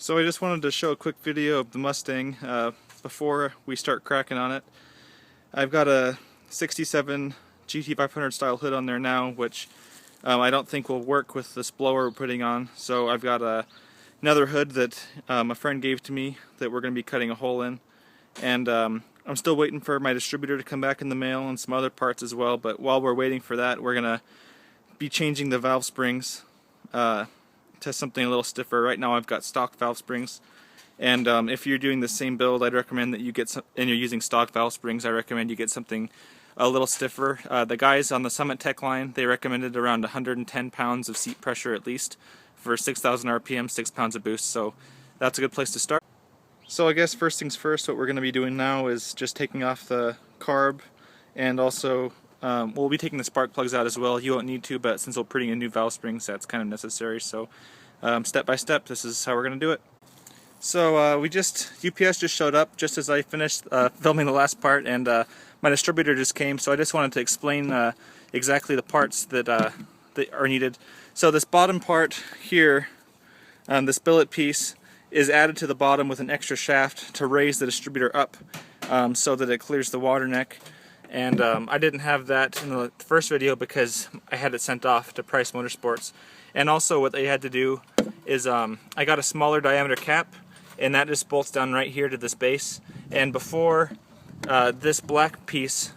So I just wanted to show a quick video of the Mustang before we start cracking on it. I've got a 67 GT500 style hood on there now, which I don't think will work with this blower we're putting on. So I've got another hood that a friend gave to me that we're going to be cutting a hole in. And I'm still waiting for my distributor to come back in the mail and some other parts as well. But while we're waiting for that, we're going to be changing the valve springs to something a little stiffer. Right now I've got stock valve springs, and if you're doing the same build, I'd recommend that you get some, and you're using stock valve springs, I recommend you get something a little stiffer. The guys on the Summit Tech line, they recommended around 110 pounds of seat pressure at least for 6,000 RPM, 6 pounds of boost, so that's a good place to start. So I guess first things first, what we're going to be doing now is just taking off the carb, and also we'll be taking the spark plugs out as well. You won't need to, but since we're putting in new valve springs, that's kind of necessary. So step by step, this is how we're going to do it. So UPS just showed up just as I finished filming the last part, and my distributor just came, so I just wanted to explain exactly the parts that are needed. So this bottom part here, this billet piece, is added to the bottom with an extra shaft to raise the distributor up so that it clears the water neck. And I didn't have that in the first video because I had it sent off to Price Motorsports. And also what they had to do is I got a smaller diameter cap, and that just bolts down right here to this base. And before, this black piece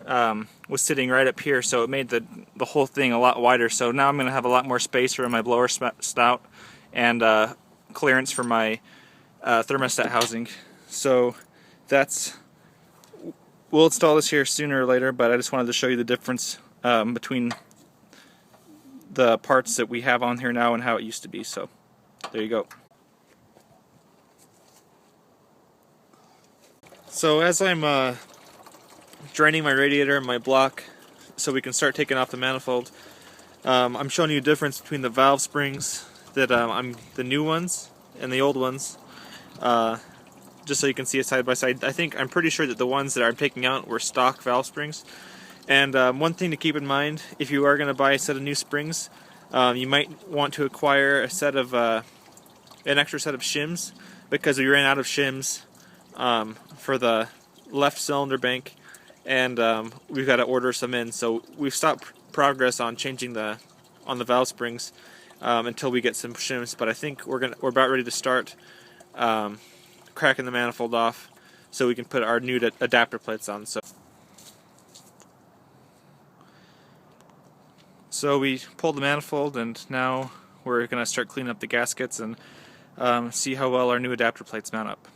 was sitting right up here, so it made the whole thing a lot wider. So now I'm going to have a lot more space for my blower spout and clearance for my thermostat housing. So we'll install this here sooner or later, but I just wanted to show you the difference between the parts that we have on here now and how it used to be. So there you go. So as I'm draining my radiator and my block so we can start taking off the manifold, I'm showing you a difference between the valve springs that the new ones and the old ones, just so you can see it side by side. I'm pretty sure that the ones that I'm taking out were stock valve springs. And one thing to keep in mind, if you are going to buy a set of new springs, you might want to acquire a set of an extra set of shims, because we ran out of shims for the left cylinder bank, and we've got to order some in. So we've stopped progress on changing the valve springs until we get some shims. But I think we're about ready to start cracking the manifold off so we can put our new adapter plates on. So we pulled the manifold, and now we're going to start cleaning up the gaskets and see how well our new adapter plates mount up.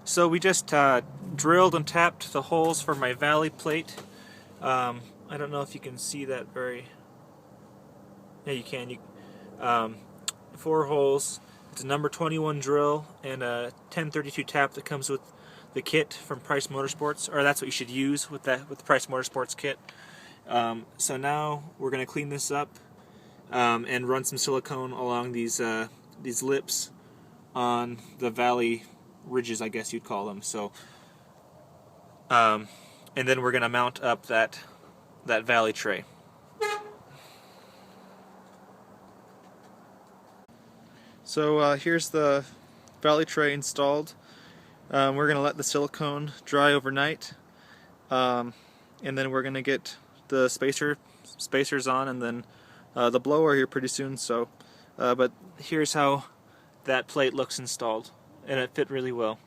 So we just drilled and tapped the holes for my valley plate. I don't know if you can see that very... Yeah, you can. 4 holes. It's a number 21 drill and a 1032 tap that comes with the kit from Price Motorsports, or that's what you should use with the Price Motorsports kit. So now we're going to clean this up and run some silicone along these lips on the valley ridges, I guess you'd call them. So, and then we're going to mount up that valley tray. So here's the valley tray installed. We're going to let the silicone dry overnight, and then we're going to get the spacers on, and then the blower here pretty soon. So, but here's how that plate looks installed, and it fit really well.